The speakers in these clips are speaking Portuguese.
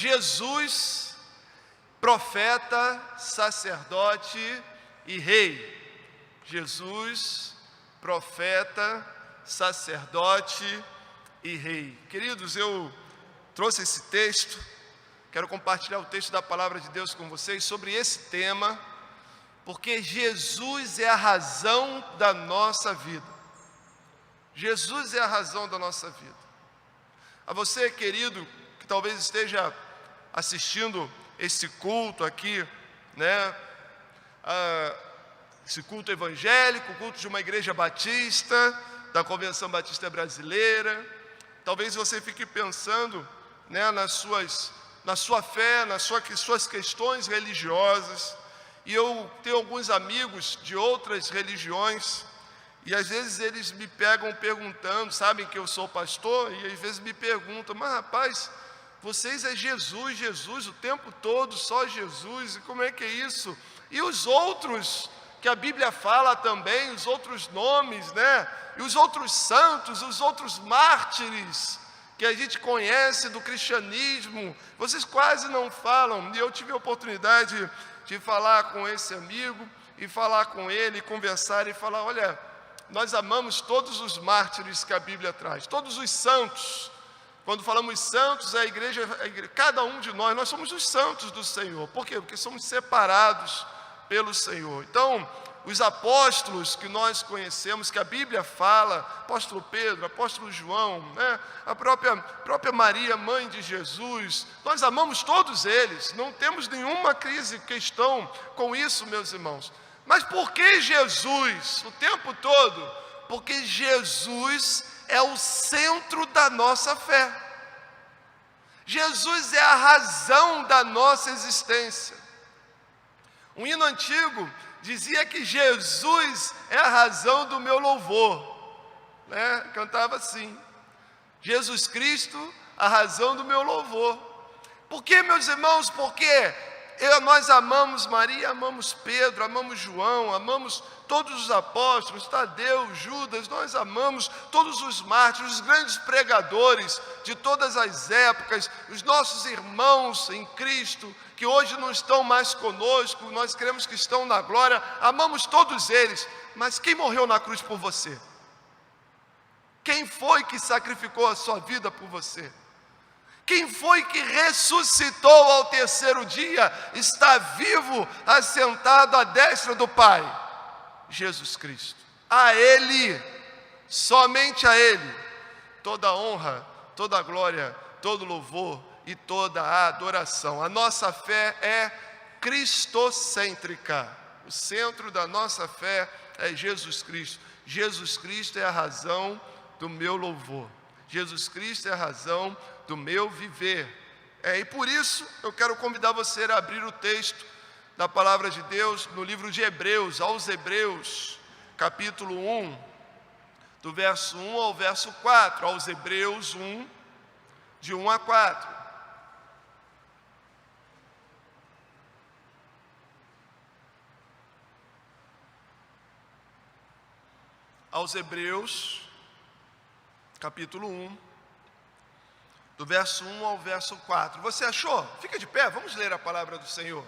Jesus, profeta, sacerdote e rei. Jesus, profeta, sacerdote e rei. Queridos, eu trouxe esse texto, quero compartilhar o texto da palavra de Deus com vocês sobre esse tema, porque Jesus é a razão da nossa vida. Jesus é a razão da nossa vida. A você, querido, que talvez esteja assistindo esse culto aqui, né? Esse culto evangélico, culto de uma igreja batista, da Convenção Batista Brasileira. Talvez você fique pensando, né, na sua fé, nas suas questões religiosas. E eu tenho alguns amigos de outras religiões, e às vezes eles me pegam perguntando, sabem que eu sou pastor, e às vezes me perguntam, mas rapaz, vocês é Jesus, Jesus o tempo todo, só Jesus, e como é que é isso? E os outros, que a Bíblia fala também, os outros nomes, né? E os outros santos, os outros mártires, que a gente conhece do cristianismo, vocês quase não falam. E eu tive a oportunidade de falar com esse amigo, e falar com ele, conversar e falar, olha, nós amamos todos os mártires que a Bíblia traz, todos os santos. Quando falamos santos, a igreja, cada um de nós somos os santos do Senhor. Por quê? Porque somos separados pelo Senhor. Então, os apóstolos que nós conhecemos, que a Bíblia fala, apóstolo Pedro, apóstolo João, né? A própria Maria, mãe de Jesus, nós amamos todos eles, não temos nenhuma questão com isso, meus irmãos. Mas por que Jesus o tempo todo? Porque Jesus é o centro da nossa fé. Jesus é a razão da nossa existência. Um hino antigo dizia que Jesus é a razão do meu louvor, né? Cantava assim, Jesus Cristo, a razão do meu louvor. Por que, meus irmãos? Porque nós amamos Maria, amamos Pedro, amamos João, amamos todos os apóstolos, Tadeu, Judas, nós amamos todos os mártires, os grandes pregadores de todas as épocas, os nossos irmãos em Cristo, que hoje não estão mais conosco, nós queremos que estão na glória, amamos todos eles. Mas quem morreu na cruz por você? Quem foi que sacrificou a sua vida por você? Quem foi que ressuscitou ao terceiro dia, está vivo, assentado à destra do Pai? Jesus Cristo. A Ele, somente a Ele, toda a honra, toda a glória, todo o louvor e toda a adoração. A nossa fé é cristocêntrica. O centro da nossa fé é Jesus Cristo. Jesus Cristo é a razão do meu louvor. Jesus Cristo é a razão do meu viver. E por isso eu quero convidar você a abrir o texto da palavra de Deus no livro de Hebreus, aos Hebreus, capítulo 1, do verso 1 ao verso 4, aos Hebreus 1, de 1 a 4. Aos Hebreus, capítulo 1, do verso 1 ao verso 4. Você achou? Fica de pé, vamos ler a palavra do Senhor.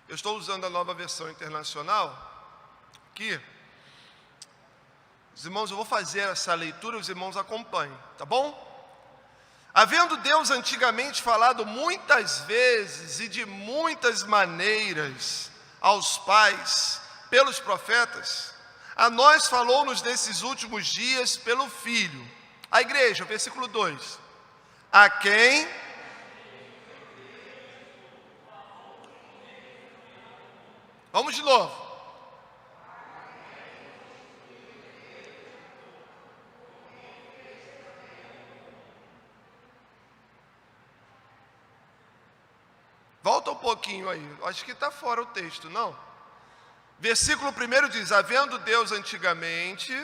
Eu estou usando a nova versão internacional aqui. Os irmãos, eu vou fazer essa leitura, os irmãos acompanhem, tá bom? Havendo Deus antigamente falado muitas vezes e de muitas maneiras aos pais, pelos profetas, a nós falou-nos nesses últimos dias pelo Filho. A igreja, versículo 2. A quem... Vamos de novo. Volta um pouquinho aí, acho que está fora o texto, não? Versículo 1 diz, havendo Deus antigamente,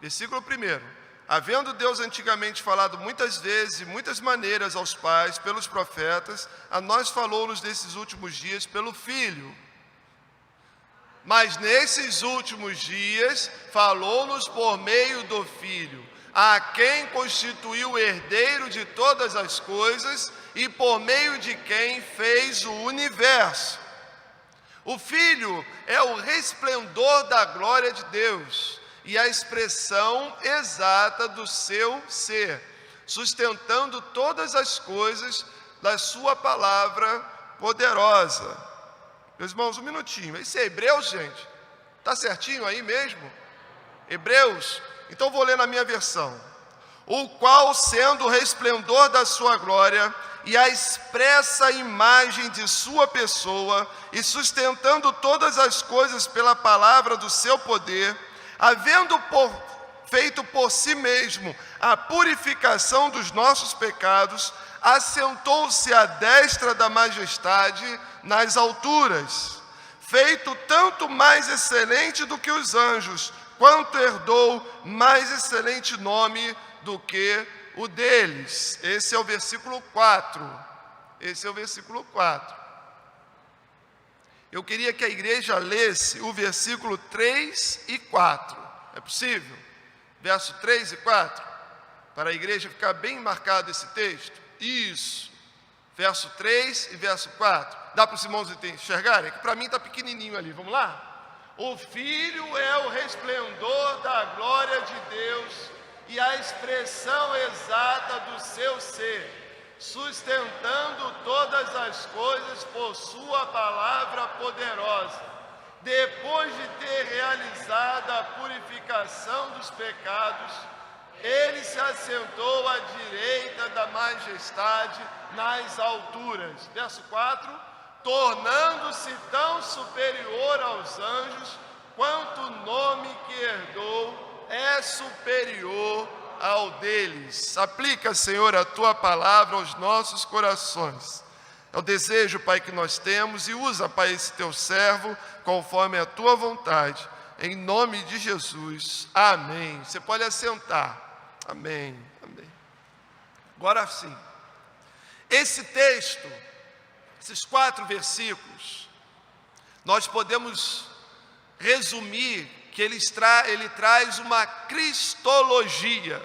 versículo 1, havendo Deus antigamente falado muitas vezes e muitas maneiras aos pais, pelos profetas, a nós falou-nos nesses últimos dias pelo Filho. Mas nesses últimos dias, falou-nos por meio do Filho, a quem constituiu o herdeiro de todas as coisas e por meio de quem fez o universo. O Filho é o resplendor da glória de Deus e a expressão exata do seu ser, sustentando todas as coisas da sua palavra poderosa. Meus irmãos, um minutinho. Isso é Hebreus, gente? Está certinho aí mesmo? Hebreus? Então vou ler na minha versão. O qual, sendo o resplendor da sua glória e a expressa imagem de sua pessoa, e sustentando todas as coisas pela palavra do seu poder, havendo feito por si mesmo a purificação dos nossos pecados, assentou-se à destra da majestade nas alturas, feito tanto mais excelente do que os anjos, quanto herdou mais excelente nome do que o deles. Esse é o versículo 4. Esse é o versículo 4. Eu queria que a igreja lesse o versículo 3 e 4. É possível? Verso 3 e 4? Para a igreja ficar bem marcado esse texto. Isso. Verso 3 e verso 4. Dá para os irmãos enxergarem? É que para mim está pequenininho ali. Vamos lá? O Filho é o resplendor da glória de Deus e a expressão exata do seu ser, sustentando todas as coisas por sua palavra poderosa. Depois de ter realizado a purificação dos pecados, ele se assentou à direita da majestade nas alturas. Verso 4. Tornando-se tão superior aos anjos, quanto o nome que herdou é superior ao deles. Aplica, Senhor, a Tua palavra aos nossos corações. É o desejo, Pai, que nós temos, e usa, Pai, esse Teu servo, conforme a Tua vontade. Em nome de Jesus. Amém. Você pode assentar. Amém. Amém. Agora sim. Esse texto, esses 4 versículos, nós podemos resumir que ele traz uma cristologia.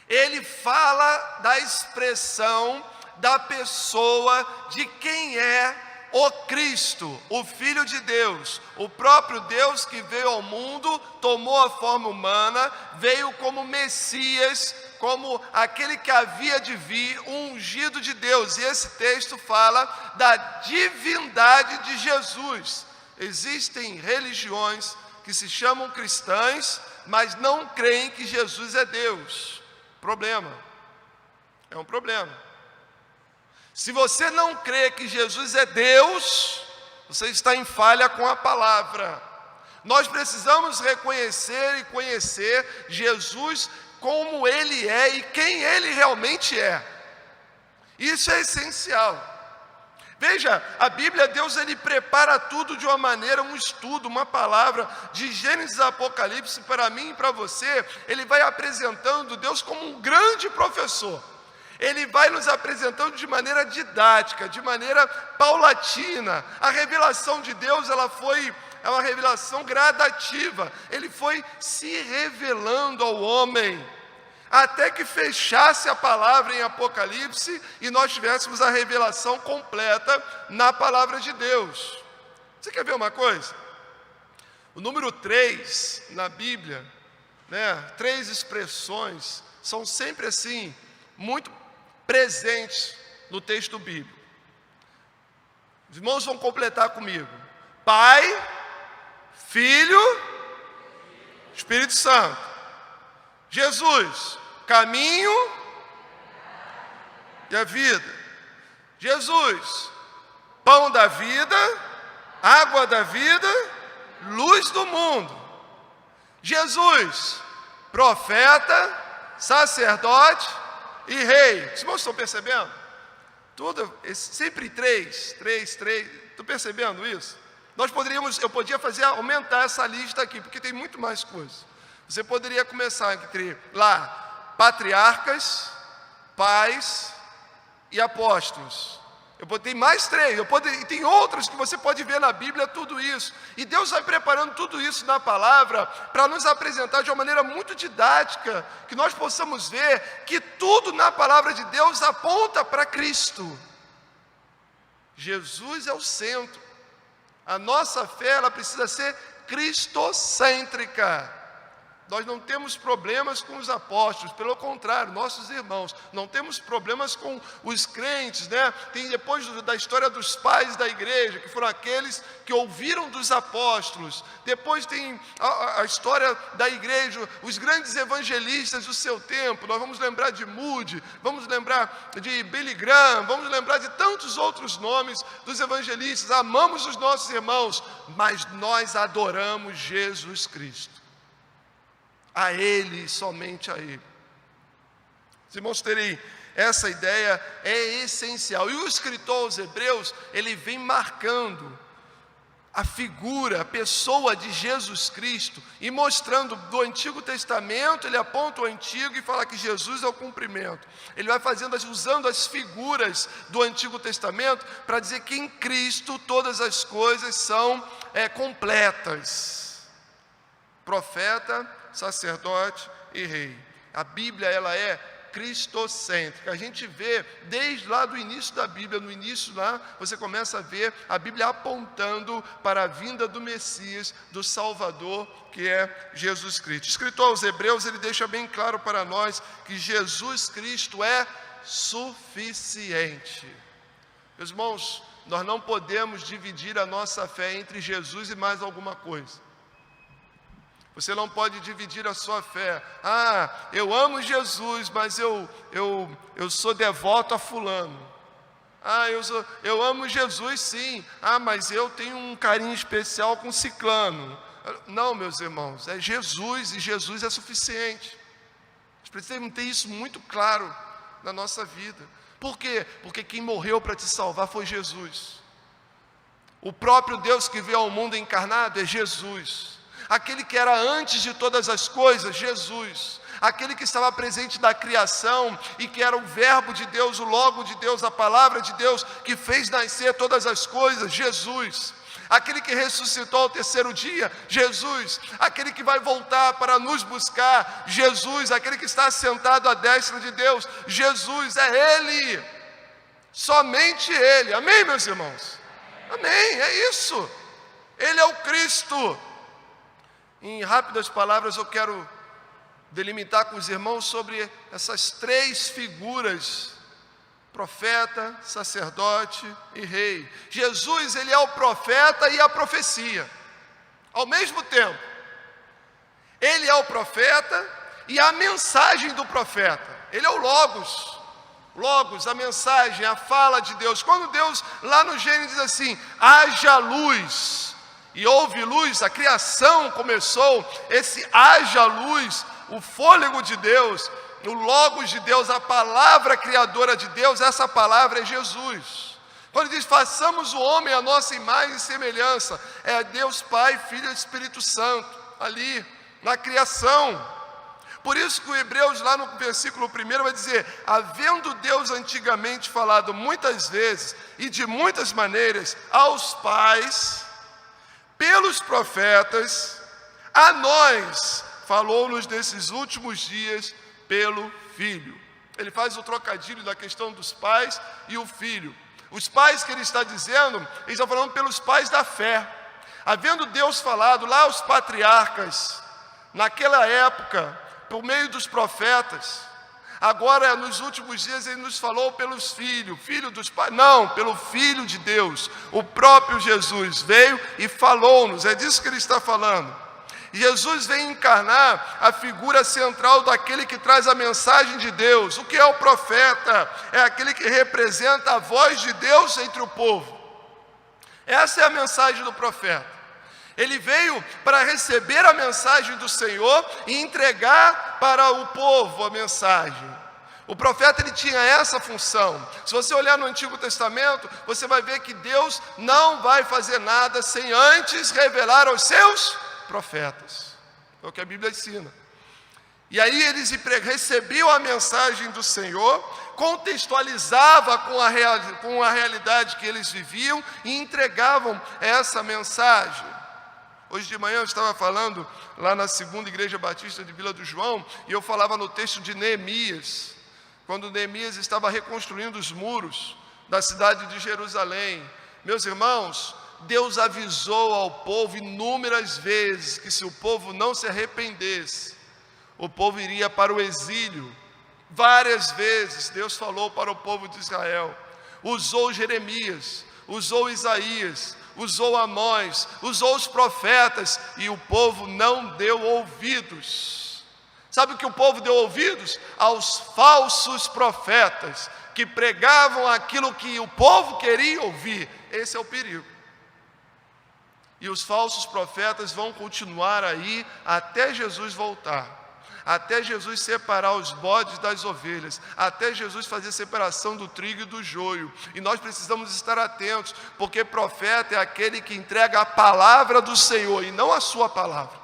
Ele fala da expressão da pessoa de quem é o Cristo, o Filho de Deus, o próprio Deus que veio ao mundo, tomou a forma humana, veio como Messias, como aquele que havia de vir, um ungido de Deus. E esse texto fala da divindade de Jesus. Existem religiões que se chamam cristãs, mas não creem que Jesus é Deus. Problema. É um problema. Se você não crê que Jesus é Deus, você está em falha com a palavra. Nós precisamos reconhecer e conhecer Jesus como Ele é e quem Ele realmente é. Isso é essencial. Veja, a Bíblia, Deus, Ele prepara tudo de uma maneira, um estudo, uma palavra, de Gênesis a Apocalipse, para mim e para você. Ele vai apresentando Deus como um grande professor. Ele vai nos apresentando de maneira didática, de maneira paulatina. A revelação de Deus, é uma revelação gradativa. Ele foi se revelando ao homem, até que fechasse a palavra em Apocalipse e nós tivéssemos a revelação completa na palavra de Deus. Você quer ver uma coisa? O número 3 na Bíblia, 3 expressões, são sempre assim, muito presentes no texto bíblico. Os irmãos vão completar comigo. Pai, Filho, Espírito Santo. Jesus, caminho e a vida. Jesus, pão da vida, água da vida, luz do mundo. Jesus, profeta, sacerdote e rei. Os irmãos estão percebendo? Tudo, sempre 3. Estão percebendo isso? Eu podia aumentar essa lista aqui, porque tem muito mais coisas. Você poderia começar entre lá, patriarcas, pais e apóstolos. Eu botei mais 3, e tem outros que você pode ver na Bíblia, tudo isso. E Deus vai preparando tudo isso na palavra para nos apresentar de uma maneira muito didática, que nós possamos ver que tudo na palavra de Deus aponta para Cristo. Jesus é o centro. A nossa fé, ela precisa ser cristocêntrica. Nós não temos problemas com os apóstolos, pelo contrário, nossos irmãos. Não temos problemas com os crentes, né? Tem depois da história dos pais da igreja, que foram aqueles que ouviram dos apóstolos. Depois tem a história da igreja, os grandes evangelistas do seu tempo. Nós vamos lembrar de Moody, vamos lembrar de Billy Graham, vamos lembrar de tantos outros nomes dos evangelistas. Amamos os nossos irmãos, mas nós adoramos Jesus Cristo. A Ele, somente a Ele. Os irmãos terem essa ideia é essencial. E o escritor aos Hebreus, ele vem marcando a figura, a pessoa de Jesus Cristo, e mostrando do Antigo Testamento, ele aponta o Antigo e fala que Jesus é o cumprimento. Ele vai usando as figuras do Antigo Testamento para dizer que em Cristo todas as coisas são completas. Profeta, sacerdote e rei. A Bíblia, ela é cristocêntrica. A gente vê desde lá do início da Bíblia, no início lá, você começa a ver a Bíblia apontando para a vinda do Messias, do Salvador, que é Jesus Cristo. O escritor aos Hebreus, ele deixa bem claro para nós que Jesus Cristo é suficiente. Meus irmãos, nós não podemos dividir a nossa fé entre Jesus e mais alguma coisa. Você não pode dividir a sua fé. Eu amo Jesus, mas eu sou devoto a fulano. Eu amo Jesus sim. Mas eu tenho um carinho especial com ciclano. Não, meus irmãos, é Jesus, e Jesus é suficiente. Nós precisamos ter isso muito claro na nossa vida. Por quê? Porque quem morreu para te salvar foi Jesus. O próprio Deus que veio ao mundo encarnado é Jesus. Aquele que era antes de todas as coisas, Jesus. Aquele que estava presente na criação e que era o verbo de Deus, o logo de Deus, a palavra de Deus, que fez nascer todas as coisas, Jesus. Aquele que ressuscitou ao terceiro dia, Jesus. Aquele que vai voltar para nos buscar, Jesus. Aquele que está sentado à destra de Deus, Jesus, é Ele. Somente Ele. Amém, meus irmãos? Amém, é isso. Ele é o Cristo. Em rápidas palavras, eu quero delimitar com os irmãos sobre essas 3 figuras: profeta, sacerdote e rei. Jesus, ele é o profeta e a profecia, ao mesmo tempo. Ele é o profeta e a mensagem do profeta. Ele é o Logos. Logos, a mensagem, a fala de Deus. Quando Deus, lá no Gênesis, diz assim: haja luz. E houve luz, a criação começou, esse haja luz, o fôlego de Deus, o Logos de Deus, a palavra criadora de Deus, essa palavra é Jesus. Quando diz façamos o homem a nossa imagem e semelhança, é Deus Pai, Filho e Espírito Santo, ali na criação. Por isso que o Hebreus, lá no versículo 1, vai dizer: havendo Deus antigamente falado muitas vezes e de muitas maneiras aos pais, pelos profetas, a nós falou-nos nesses últimos dias pelo Filho. Ele faz o trocadilho da questão dos pais e o Filho. Os pais que ele está dizendo, ele está falando pelos pais da fé. Havendo Deus falado lá aos patriarcas, naquela época, por meio dos profetas, agora nos últimos dias ele nos falou pelos filhos, filho dos pais, não, pelo Filho de Deus. O próprio Jesus veio e falou-nos, é disso que ele está falando. Jesus vem encarnar a figura central daquele que traz a mensagem de Deus. O que é o profeta? É aquele que representa a voz de Deus entre o povo. Essa é a mensagem do profeta. Ele veio para receber a mensagem do Senhor e entregar para o povo a mensagem. O profeta, ele tinha essa função. Se você olhar no Antigo Testamento, você vai ver que Deus não vai fazer nada sem antes revelar aos seus profetas. É o que a Bíblia ensina. E aí eles recebiam a mensagem do Senhor, contextualizavam com a realidade que eles viviam e entregavam essa mensagem. Hoje de manhã eu estava falando lá na segunda Igreja Batista de Vila do João, e eu falava no texto de Neemias, quando Neemias estava reconstruindo os muros da cidade de Jerusalém. Meus irmãos, Deus avisou ao povo inúmeras vezes que se o povo não se arrependesse, o povo iria para o exílio. Várias vezes Deus falou para o povo de Israel, usou Jeremias, usou Isaías, usou Amós, usou os profetas, e o povo não deu ouvidos. Sabe o que o povo deu ouvidos? Aos falsos profetas, que pregavam aquilo que o povo queria ouvir. Esse é o perigo. E os falsos profetas vão continuar aí até Jesus voltar, até Jesus separar os bodes das ovelhas, até Jesus fazer a separação do trigo e do joio. E nós precisamos estar atentos, porque profeta é aquele que entrega a palavra do Senhor e não a sua palavra.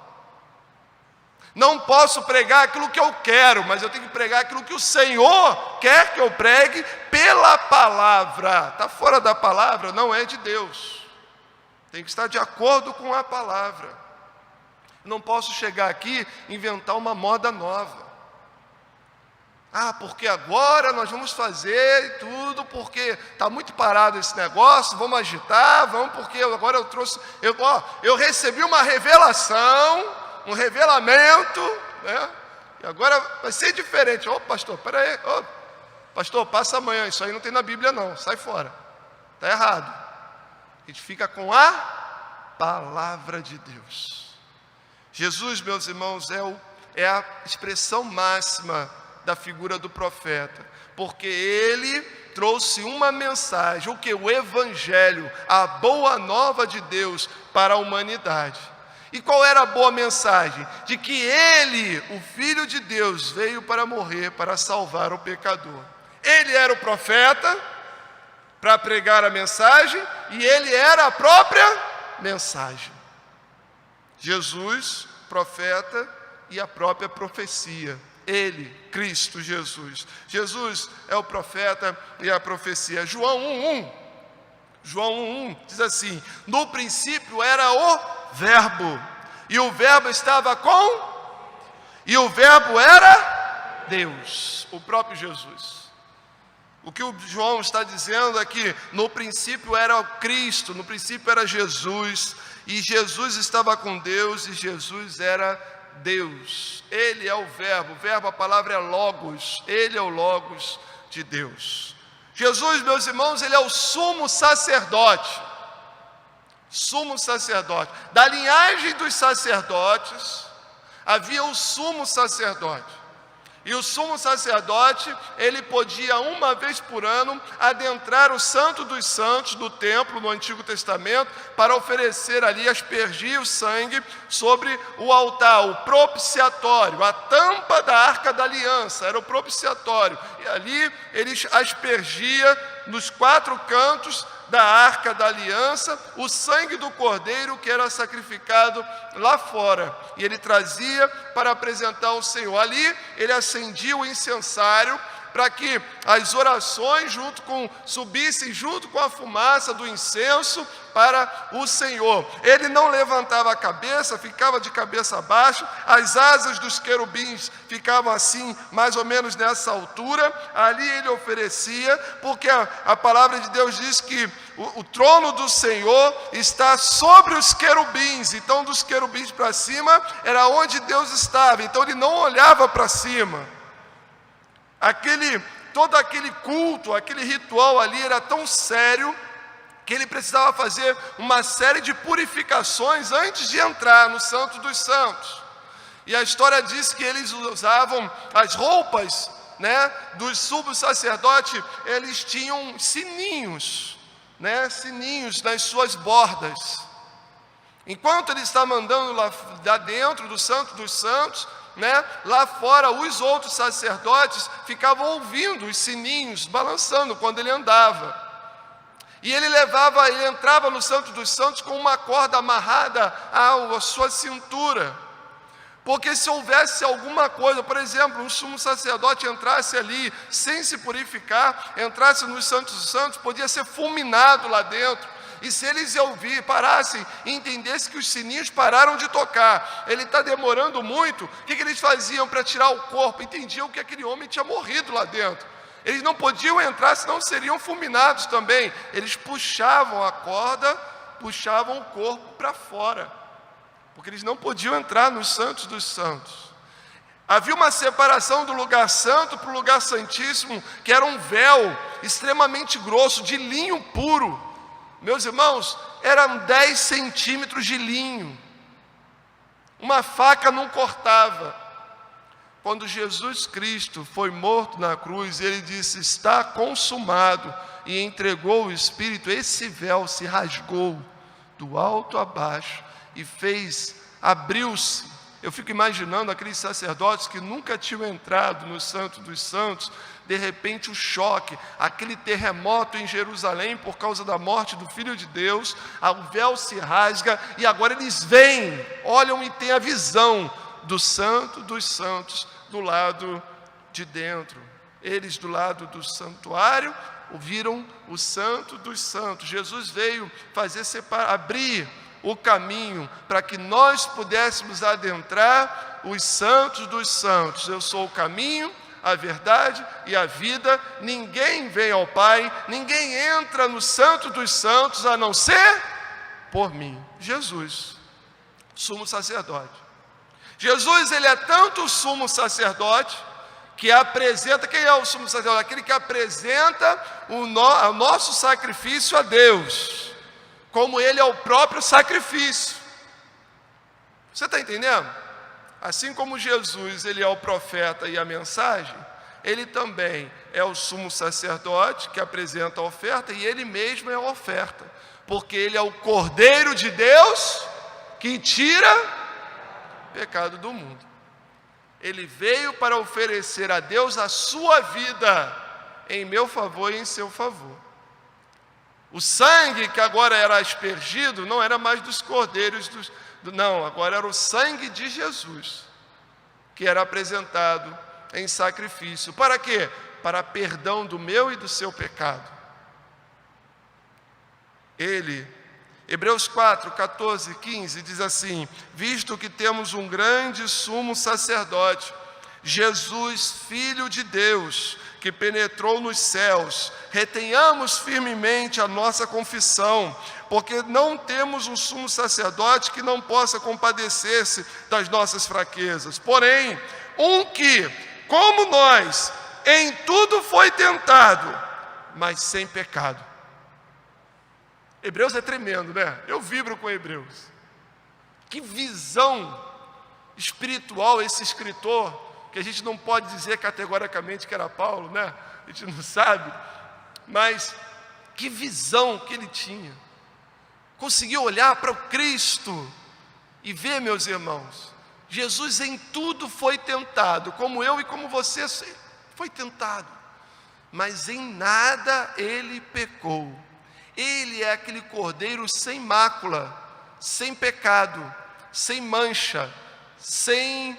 Não posso pregar aquilo que eu quero, mas eu tenho que pregar aquilo que o Senhor quer que eu pregue pela palavra. Está fora da palavra, não é de Deus. Tem que estar de acordo com a palavra. Não posso chegar aqui e inventar uma moda nova. Porque agora nós vamos fazer tudo, porque está muito parado esse negócio, vamos agitar, porque agora eu recebi uma revelação, um revelamento, né? E agora vai ser diferente. Pastor, peraí, pastor, passa amanhã, isso aí não tem na Bíblia não, sai fora, está errado. A gente fica com a palavra de Deus. Jesus, meus irmãos, é a expressão máxima da figura do profeta, porque ele trouxe uma mensagem, o que? O Evangelho, a boa nova de Deus para a humanidade. E qual era a boa mensagem? De que ele, o Filho de Deus, veio para morrer, para salvar o pecador. Ele era o profeta para pregar a mensagem, e ele era a própria mensagem. Jesus, profeta, e a própria profecia. Ele, Cristo Jesus. Jesus é o profeta e a profecia. João 1:1 diz assim: no princípio era o Verbo, e o Verbo estava e o Verbo era Deus, o próprio Jesus. O que o João está dizendo é que no princípio era o Cristo, no princípio era Jesus, e Jesus estava com Deus, e Jesus era Deus. Ele é o verbo, a palavra é logos, ele é o logos de Deus. Jesus, meus irmãos, ele é o sumo sacerdote, da linhagem dos sacerdotes havia o sumo sacerdote. E o sumo sacerdote, ele podia uma vez por ano adentrar o Santo dos Santos do templo no Antigo Testamento para oferecer ali, aspergir o sangue sobre o altar, o propiciatório, a tampa da Arca da Aliança, era o propiciatório. E ali ele aspergia nos 4 cantos da Arca da Aliança o sangue do cordeiro que era sacrificado lá fora, e ele trazia para apresentar ao Senhor. Ali ele acendia o incensário para que as orações subissem junto com a fumaça do incenso para o Senhor. Ele não levantava a cabeça, ficava de cabeça baixa, as asas dos querubins ficavam assim, mais ou menos nessa altura. Ali ele oferecia, porque a palavra de Deus diz que o trono do Senhor está sobre os querubins. Então dos querubins para cima era onde Deus estava, então ele não olhava para cima. Todo aquele culto, aquele ritual ali era tão sério que ele precisava fazer uma série de purificações antes de entrar no Santo dos Santos. E a história diz que eles usavam as roupas, dos sumos sacerdotes, eles tinham sininhos, sininhos nas suas bordas. Enquanto ele estava andando lá dentro do Santo dos Santos, lá fora os outros sacerdotes ficavam ouvindo os sininhos balançando quando ele andava. E ele entrava no Santo dos Santos com uma corda amarrada à sua cintura, Porque se houvesse alguma coisa, por exemplo, um sumo sacerdote entrasse ali sem se purificar, entrasse nos Santos dos Santos, podia ser fulminado lá dentro. E se eles parassem e entendessem que os sininhos pararam de tocar, ele está demorando muito, o que eles faziam para tirar o corpo? Entendiam que aquele homem tinha morrido lá dentro. Eles não podiam entrar, senão seriam fulminados também. Eles puxavam a corda, puxavam o corpo para fora, porque eles não podiam entrar nos Santos dos Santos. Havia uma separação do lugar santo para o lugar santíssimo, que era um véu extremamente grosso, de linho puro. Meus irmãos, eram 10 centímetros de linho. Uma faca não cortava. Quando Jesus Cristo foi morto na cruz, ele disse: está consumado, e entregou o Espírito. Esse véu se rasgou do alto a baixo e abriu-se. Eu fico imaginando aqueles sacerdotes que nunca tinham entrado no Santo dos Santos, de repente o choque, aquele terremoto em Jerusalém por causa da morte do Filho de Deus, o véu se rasga e agora eles veem, olham e têm a visão do Santo dos Santos do lado de dentro. Eles do lado do santuário viram o Santo dos Santos. Jesus veio abrir o caminho para que nós pudéssemos adentrar os Santos dos Santos. Eu sou o caminho, a verdade e a vida. Ninguém vem ao Pai, ninguém entra no Santo dos Santos a não ser por mim. Jesus, sumo sacerdote. Jesus, ele é tanto o sumo sacerdote que apresenta. Quem é o sumo sacerdote? Aquele que apresenta o nosso sacrifício a Deus, como ele é o próprio sacrifício. Você está entendendo? Assim como Jesus, ele é o profeta e a mensagem, ele também é o sumo sacerdote que apresenta a oferta, e ele mesmo é a oferta, porque ele é o Cordeiro de Deus que tira o pecado do mundo. Ele veio para oferecer a Deus a sua vida em meu favor e em seu favor. O sangue que agora era aspergido não era mais dos cordeiros, não, agora era o sangue de Jesus, que era apresentado em sacrifício. Para quê? Para perdão do meu e do seu pecado. Hebreus 4, 14, 15 diz assim: visto que temos um grande sumo sacerdote, Jesus, Filho de Deus, que penetrou nos céus, retenhamos firmemente a nossa confissão, porque não temos um sumo sacerdote que não possa compadecer-se das nossas fraquezas, porém, um que, como nós, em tudo foi tentado, mas sem pecado. Hebreus é tremendo, né? Eu vibro com Hebreus. Que visão espiritual esse escritor, que a gente não pode dizer categoricamente que era Paulo, né? A gente não sabe, mas que visão que ele tinha. Conseguiu olhar para o Cristo e ver, meus irmãos, Jesus em tudo foi tentado, como eu e como você foi tentado, mas em nada ele pecou. Ele é aquele cordeiro sem mácula, sem pecado, sem mancha, sem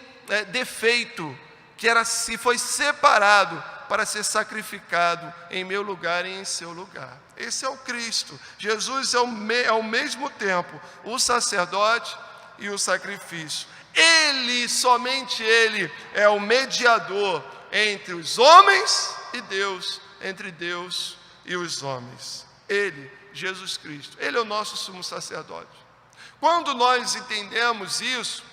defeito, que foi separado para ser sacrificado em meu lugar e em seu lugar. Esse é o Cristo. Jesus é ao mesmo tempo o sacerdote e o sacrifício. Ele, somente ele, é o mediador entre os homens e Deus, entre Deus e os homens. Ele, Jesus Cristo, ele é o nosso sumo sacerdote. Quando nós entendemos isso,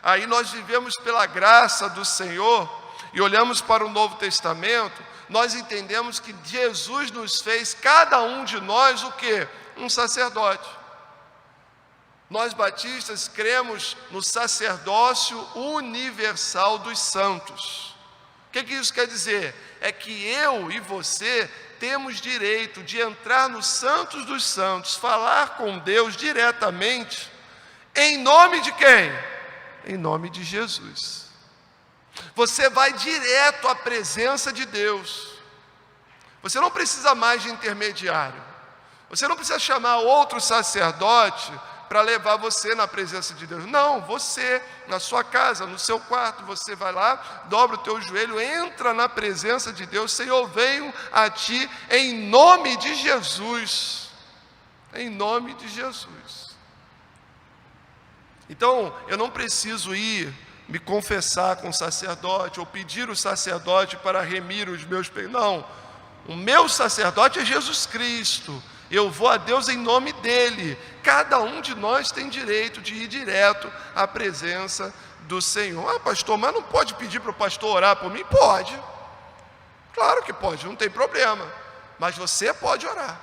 aí nós vivemos pela graça do Senhor e olhamos para o Novo Testamento, nós entendemos que Jesus nos fez, cada um de nós, o quê? Um sacerdote. Nós batistas cremos no sacerdócio universal dos santos. O que isso quer dizer? É que eu e você temos direito de entrar nos Santos dos Santos, falar com Deus diretamente, em nome de quem? Em nome de Jesus. Você vai direto à presença de Deus. Você não precisa mais de intermediário. Você não precisa chamar outro sacerdote para levar você na presença de Deus. Não, você, na sua casa, no seu quarto, você vai lá, dobra o teu joelho, entra na presença de Deus. Senhor, venho a Ti em nome de Jesus. Em nome de Jesus. Então, eu não preciso ir me confessar com o sacerdote, ou pedir o sacerdote para remir os meus pecados. Não, o meu sacerdote é Jesus Cristo. Eu vou a Deus em nome dEle. Cada um de nós tem direito de ir direto à presença do Senhor. Ah, pastor, mas não pode pedir para o pastor orar por mim? Pode. Claro que pode, não tem problema. Mas você pode orar.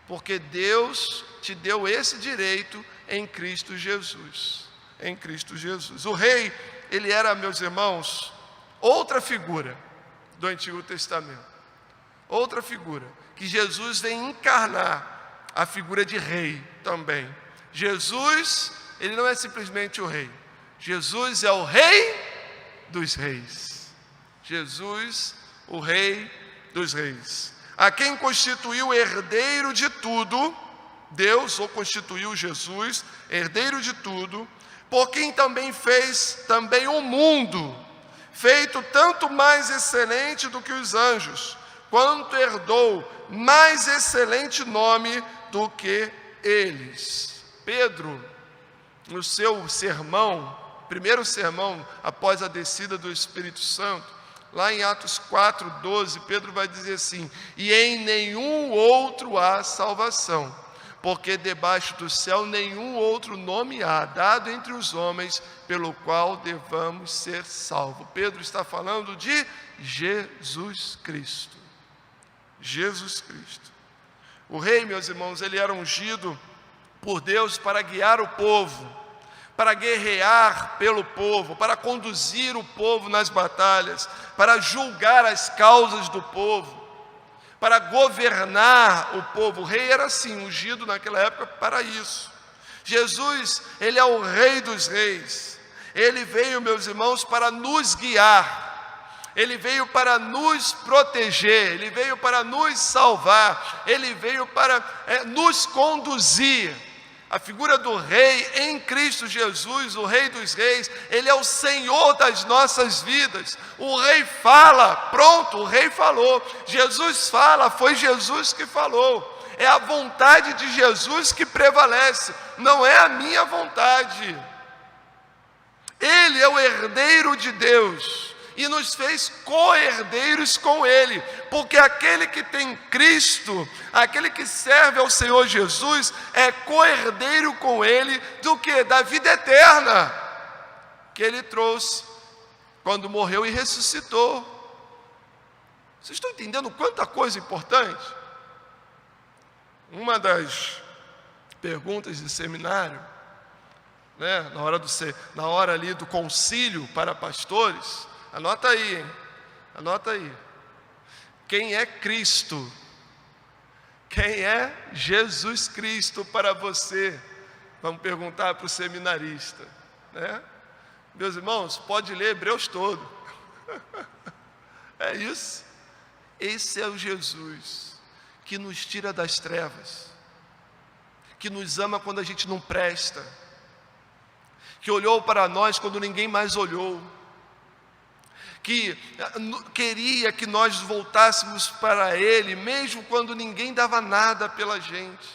Porque Deus te deu esse direito em Cristo Jesus. Em Cristo Jesus. O rei, ele era, meus irmãos, outra figura do Antigo Testamento. Outra figura, que Jesus vem encarnar a figura de rei também. Jesus, ele não é simplesmente o rei. Jesus é o rei dos reis. Jesus, o rei dos reis. A quem constituiu herdeiro de tudo, Deus o constituiu Jesus, herdeiro de tudo, por quem também fez também o mundo, feito tanto mais excelente do que os anjos, quanto herdou mais excelente nome do que eles. Pedro, no seu sermão, primeiro sermão após a descida do Espírito Santo, lá em Atos 4:12, Pedro vai dizer assim: e em nenhum outro há salvação, porque debaixo do céu nenhum outro nome há, dado entre os homens, pelo qual devamos ser salvos. Pedro está falando de Jesus Cristo. Jesus Cristo. O rei, meus irmãos, ele era ungido por Deus para guiar o povo, para guerrear pelo povo, para conduzir o povo nas batalhas, para julgar as causas do povo, para governar o povo. O rei era assim, ungido naquela época para isso. Jesus, ele é o rei dos reis. Ele veio, meus irmãos, para nos guiar. Ele veio para nos proteger, Ele veio para nos salvar, Ele veio para nos conduzir. A figura do rei em Cristo Jesus, o rei dos reis, Ele é o Senhor das nossas vidas. O rei fala, pronto, o rei falou. Jesus fala, foi Jesus que falou. É a vontade de Jesus que prevalece, não é a minha vontade. Ele é o herdeiro de Deus e nos fez co-herdeiros com Ele, porque aquele que tem Cristo, aquele que serve ao Senhor Jesus, é co-herdeiro com Ele do que? Da vida eterna, que Ele trouxe, quando morreu e ressuscitou. Vocês estão entendendo quanta coisa importante? Uma das perguntas de seminário, né, na hora ali do concílio para pastores, anota aí, hein? Anota aí. Quem é Cristo? Quem é Jesus Cristo para você? Vamos perguntar para o seminarista, né? Meus irmãos, pode ler Hebreus todo. É isso. Esse é o Jesus que nos tira das trevas, que nos ama quando a gente não presta, que olhou para nós quando ninguém mais olhou, que queria que nós voltássemos para Ele, mesmo quando ninguém dava nada pela gente.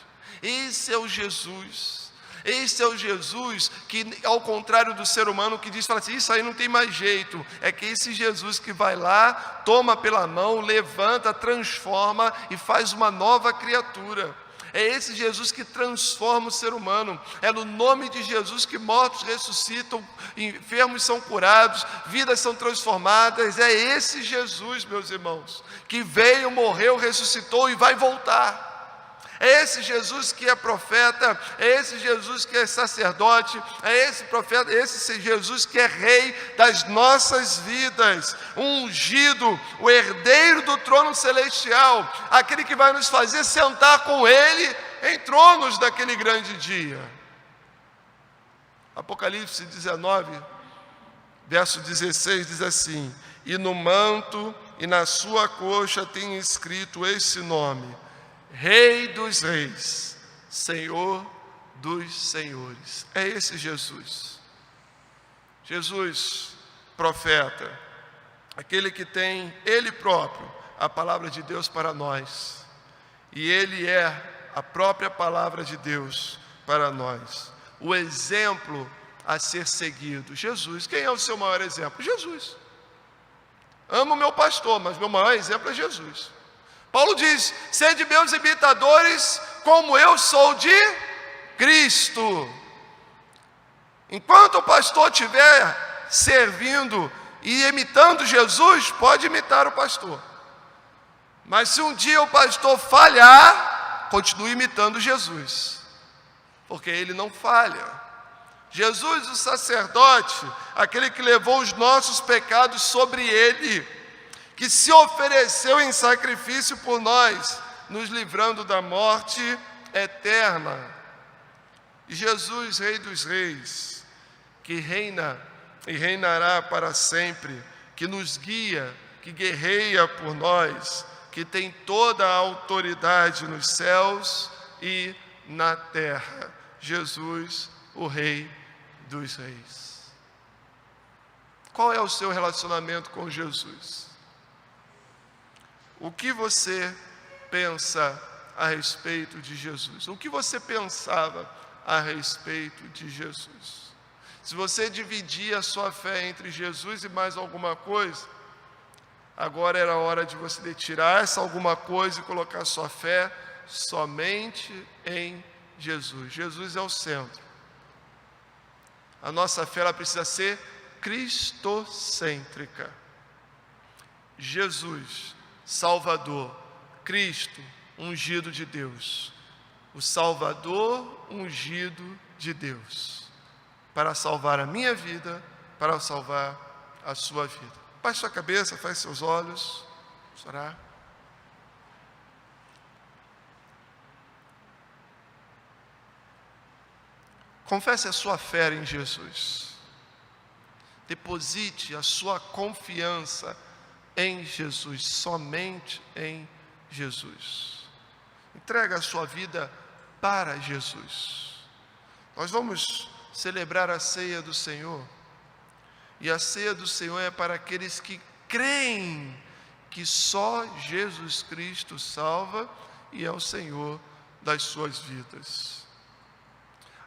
Esse é o Jesus. Esse é o Jesus que, ao contrário do ser humano que diz, fala assim, isso aí não tem mais jeito. É que esse Jesus que vai lá, toma pela mão, levanta, transforma e faz uma nova criatura. É esse Jesus que transforma o ser humano. É no nome de Jesus que mortos ressuscitam, enfermos são curados, vidas são transformadas. É esse Jesus, meus irmãos, que veio, morreu, ressuscitou e vai voltar. É esse Jesus que é profeta, é esse Jesus que é sacerdote, é esse profeta, esse Jesus que é rei das nossas vidas, o ungido, o herdeiro do trono celestial, aquele que vai nos fazer sentar com Ele em tronos daquele grande dia. Apocalipse 19, verso 16 diz assim: e no manto e na sua coxa tem escrito esse nome: Rei dos Reis, Senhor dos senhores. É esse Jesus. Jesus, profeta, aquele que tem Ele próprio a palavra de Deus para nós. E Ele é a própria palavra de Deus para nós. O exemplo a ser seguido. Jesus. Quem é o seu maior exemplo? Jesus. Amo meu pastor, mas meu maior exemplo é Jesus. Paulo diz: sede meus imitadores, como eu sou de Cristo. Enquanto o pastor estiver servindo e imitando Jesus, pode imitar o pastor. Mas se um dia o pastor falhar, continue imitando Jesus, porque ele não falha. Jesus, o sacerdote, aquele que levou os nossos pecados sobre ele, que se ofereceu em sacrifício por nós, nos livrando da morte eterna. E Jesus, Rei dos Reis, que reina e reinará para sempre, que nos guia, que guerreia por nós, que tem toda a autoridade nos céus e na terra. Jesus, o Rei dos Reis. Qual é o seu relacionamento com Jesus? O que você pensa a respeito de Jesus? O que você pensava a respeito de Jesus? Se você dividir a sua fé entre Jesus e mais alguma coisa, agora era a hora de você tirar essa alguma coisa e colocar sua fé somente em Jesus. Jesus é o centro. A nossa fé ela precisa ser cristocêntrica. Jesus, Salvador, Cristo, ungido de Deus. O Salvador ungido de Deus, para salvar a minha vida, para salvar a sua vida. Baixe sua cabeça, feche seus olhos, vamos orar. Confesse a sua fé em Jesus. Deposite a sua confiança em Jesus, somente em Jesus. Entrega a sua vida para Jesus. Nós vamos celebrar a ceia do Senhor. E a ceia do Senhor é para aqueles que creem que só Jesus Cristo salva e é o Senhor das suas vidas.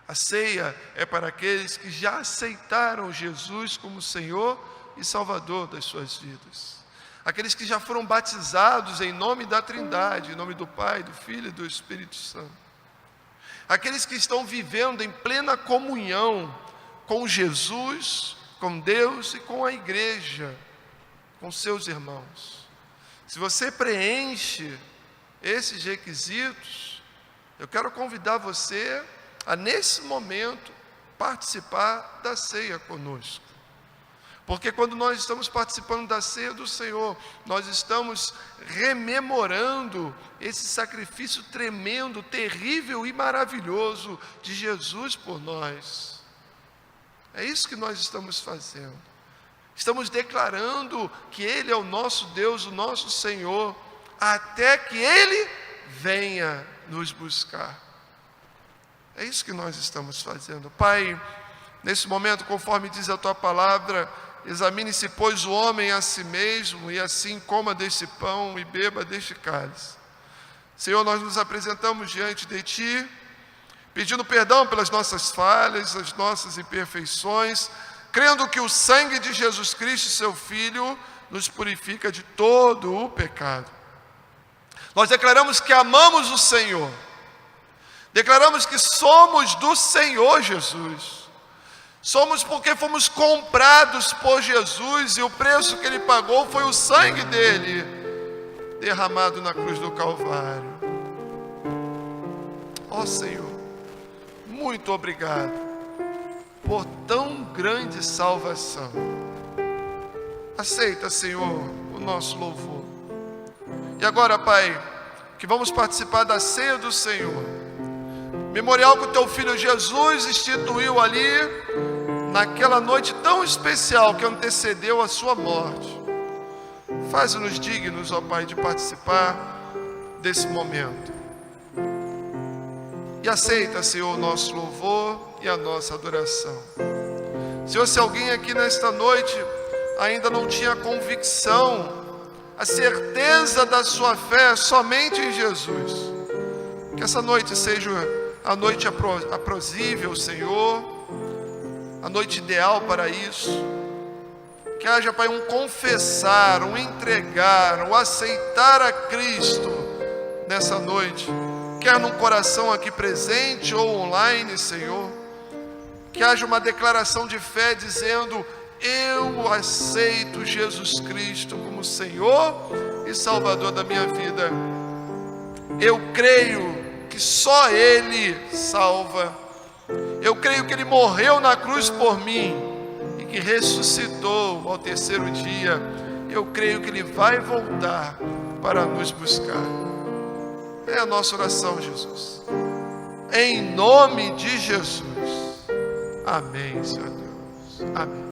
A ceia é para aqueles que já aceitaram Jesus como Senhor e Salvador das suas vidas. Aqueles que já foram batizados em nome da Trindade, em nome do Pai, do Filho e do Espírito Santo. Aqueles que estão vivendo em plena comunhão com Jesus, com Deus e com a igreja, com seus irmãos. Se você preenche esses requisitos, eu quero convidar você a, nesse momento, participar da ceia conosco. Porque quando nós estamos participando da ceia do Senhor, nós estamos rememorando esse sacrifício tremendo, terrível e maravilhoso de Jesus por nós. É isso que nós estamos fazendo. Estamos declarando que Ele é o nosso Deus, o nosso Senhor, até que Ele venha nos buscar. É isso que nós estamos fazendo. Pai, nesse momento, conforme diz a Tua palavra, examine-se, pois, o homem a si mesmo, e assim coma deste pão e beba deste cálice. Senhor, nós nos apresentamos diante de Ti, pedindo perdão pelas nossas falhas, as nossas imperfeições, crendo que o sangue de Jesus Cristo, Seu Filho, nos purifica de todo o pecado. Nós declaramos que amamos o Senhor, declaramos que somos do Senhor Jesus. Somos porque fomos comprados por Jesus e o preço que Ele pagou foi o sangue dEle, derramado na cruz do Calvário. Ó Senhor, muito obrigado por tão grande salvação. Aceita, Senhor, o nosso louvor. E agora, Pai, que vamos participar da ceia do Senhor, memorial que o Teu Filho Jesus instituiu ali, naquela noite tão especial que antecedeu a sua morte. Faz-nos dignos, ó Pai, de participar desse momento. E aceita, Senhor, o nosso louvor e a nossa adoração. Senhor, se alguém aqui nesta noite ainda não tinha convicção, a certeza da sua fé somente em Jesus, que essa noite seja a noite aprazível, Senhor, a noite ideal para isso. Que haja, Pai, um confessar, um entregar, um aceitar a Cristo nessa noite, quer num coração aqui presente ou online, Senhor. Que haja uma declaração de fé dizendo: eu aceito Jesus Cristo como Senhor e Salvador da minha vida. Eu creio que só Ele salva. Eu creio que Ele morreu na cruz por mim e que ressuscitou ao terceiro dia. Eu creio que Ele vai voltar para nos buscar. É a nossa oração, Jesus. Em nome de Jesus. Amém, Senhor Deus. Amém.